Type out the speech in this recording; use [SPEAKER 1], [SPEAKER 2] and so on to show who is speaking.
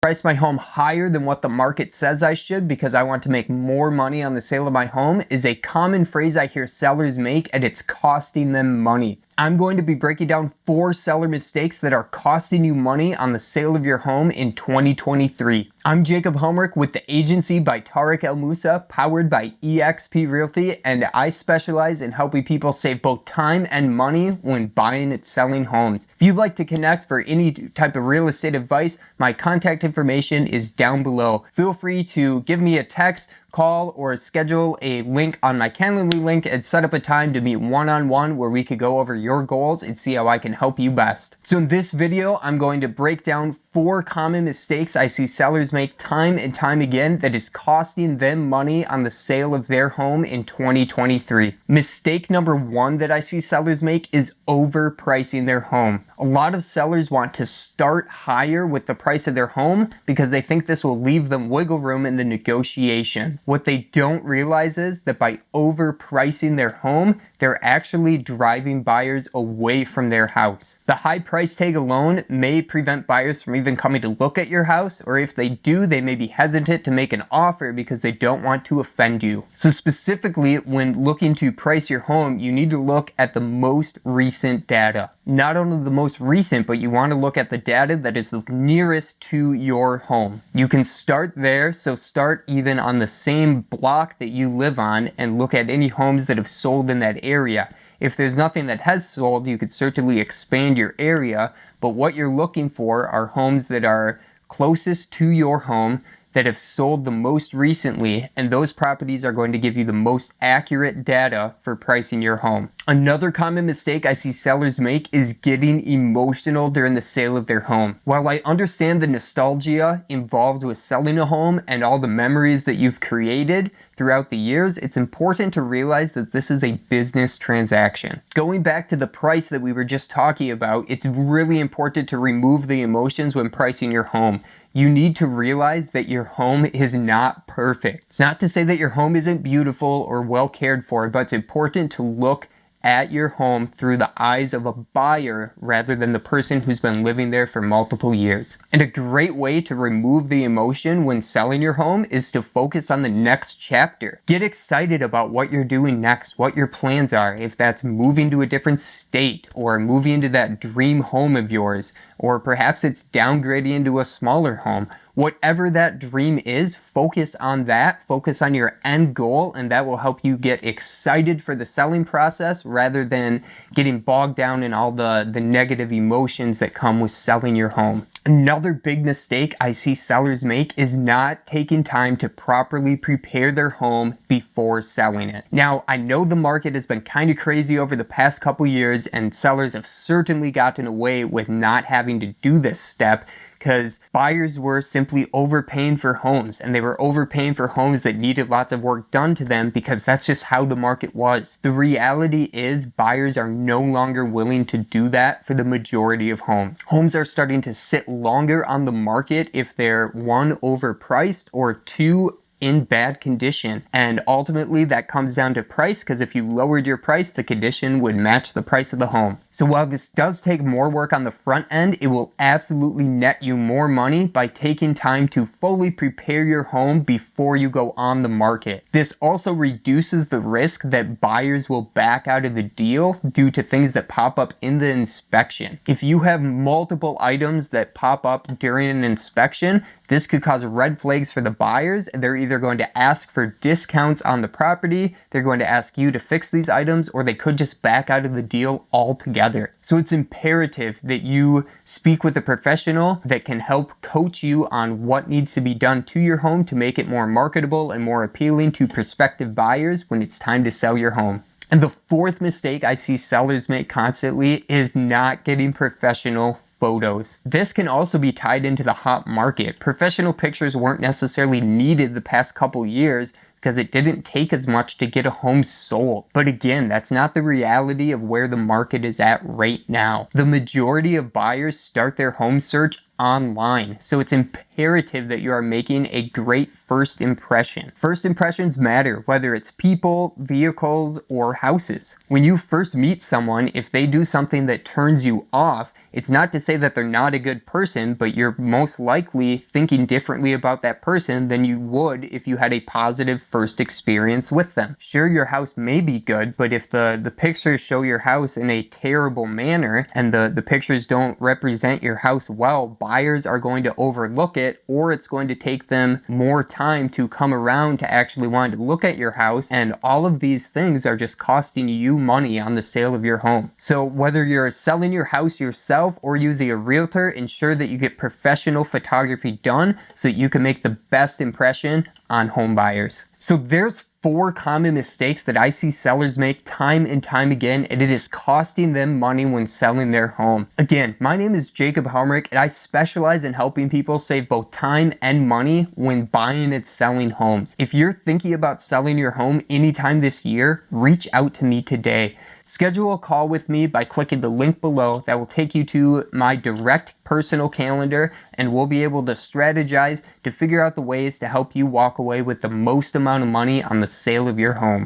[SPEAKER 1] price my home higher than what the market says I should because I want to make more money on the sale of my home is a common phrase I hear sellers make, and it's costing them money. I'm going to be breaking down 4 seller mistakes that are costing you money on the sale of your home in 2023. I'm Jacob.helmrick with the agency by Tariq El Moussa, powered by eXp Realty, and I specialize in helping people save both time and money when buying and selling homes. If you'd like to connect for any type of real estate advice, my contact information is down below. Feel free to give me a text, call, or schedule a link on my Calendly link and set up a time to meet one-on-one where we could go over your goals and see how I can help you best. So in this video, I'm going to break down 4 common mistakes I see sellers make time and time again that is costing them money on the sale of their home in 2023. Mistake number 1 that I see sellers make is overpricing their home. A lot of sellers want to start higher with the price of their home because they think this will leave them wiggle room in the negotiation. What they don't realize is that by overpricing their home, they're actually driving buyers away from their house. The high price tag alone may prevent buyers from even coming to look at your house, or if they do, they may be hesitant to make an offer because they don't want to offend you. So specifically, when looking to price your home, you need to look at the most recent data. Not only the most recent, but you want to look at the data that is the nearest to your home. You can start there, so start even on the same block that you live on and look at any homes that have sold in that area. If there's nothing that has sold, you could certainly expand your area, but what you're looking for are homes that are closest to your home, that have sold the most recently, and those properties are going to give you the most accurate data for pricing your home. Another common mistake I see sellers make is getting emotional during the sale of their home. While I understand the nostalgia involved with selling a home and all the memories that you've created throughout the years, it's important to realize that this is a business transaction. Going back to the price that we were just talking about, it's really important to remove the emotions when pricing your home. You need to realize that your home is not perfect. It's not to say that your home isn't beautiful or well cared for, but it's important to look at your home through the eyes of a buyer rather than the person who's been living there for multiple years. And a great way to remove the emotion when selling your home is to focus on the next chapter. Get excited about what you're doing next, what your plans are, if that's moving to a different state or moving into that dream home of yours, or perhaps it's downgrading into a smaller home. Whatever that dream is, focus on that, focus on your end goal, and that will help you get excited for the selling process rather than getting bogged down in all the negative emotions that come with selling your home. Another big mistake I see sellers make is not taking time to properly prepare their home before selling it. Now, I know the market has been kind of crazy over the past couple years, and sellers have certainly gotten away with not having to do this step because buyers were simply overpaying for homes, and they were overpaying for homes that needed lots of work done to them because that's just how the market was. The reality is buyers are no longer willing to do that for the majority of homes. Homes are starting to sit longer on the market if they're 1, overpriced, or 2, in bad condition. And ultimately that comes down to price, because if you lowered your price, the condition would match the price of the home. So while this does take more work on the front end, it will absolutely net you more money by taking time to fully prepare your home before you go on the market. This also reduces the risk that buyers will back out of the deal due to things that pop up in the inspection. If you have multiple items that pop up during an inspection, this could cause red flags for the buyers. They're either going to ask for discounts on the property, they're going to ask you to fix these items, or they could just back out of the deal altogether. So it's imperative that you speak with a professional that can help coach you on what needs to be done to your home to make it more marketable and more appealing to prospective buyers when it's time to sell your home. And the 4th mistake I see sellers make constantly is not getting professional photos. This can also be tied into the hot market. Professional pictures weren't necessarily needed the past couple years because it didn't take as much to get a home sold. But again, that's not the reality of where the market is at right now. The majority of buyers start their home search online. So it's imperative imperative that you are making a great first impression. First impressions matter, whether it's people, vehicles, or houses. When you first meet someone, if they do something that turns you off, it's not to say that they're not a good person, but you're most likely thinking differently about that person than you would if you had a positive first experience with them. Sure, your house may be good, but if the pictures show your house in a terrible manner and the pictures don't represent your house well, buyers are going to overlook it, or it's going to take them more time to come around to actually want to look at your house, and all of these things are just costing you money on the sale of your home. So whether you're selling your house yourself or using a realtor, ensure that you get professional photography done so that you can make the best impression on home buyers. So there's 4 common mistakes that I see sellers make time and time again, and it is costing them money when selling their home. Again, my name is Jacob Helmrick, and I specialize in helping people save both time and money when buying and selling homes. If you're thinking about selling your home anytime this year, reach out to me today. Schedule a call with me by clicking the link below that will take you to my direct personal calendar, and we'll be able to strategize to figure out the ways to help you walk away with the most amount of money on the sale of your home.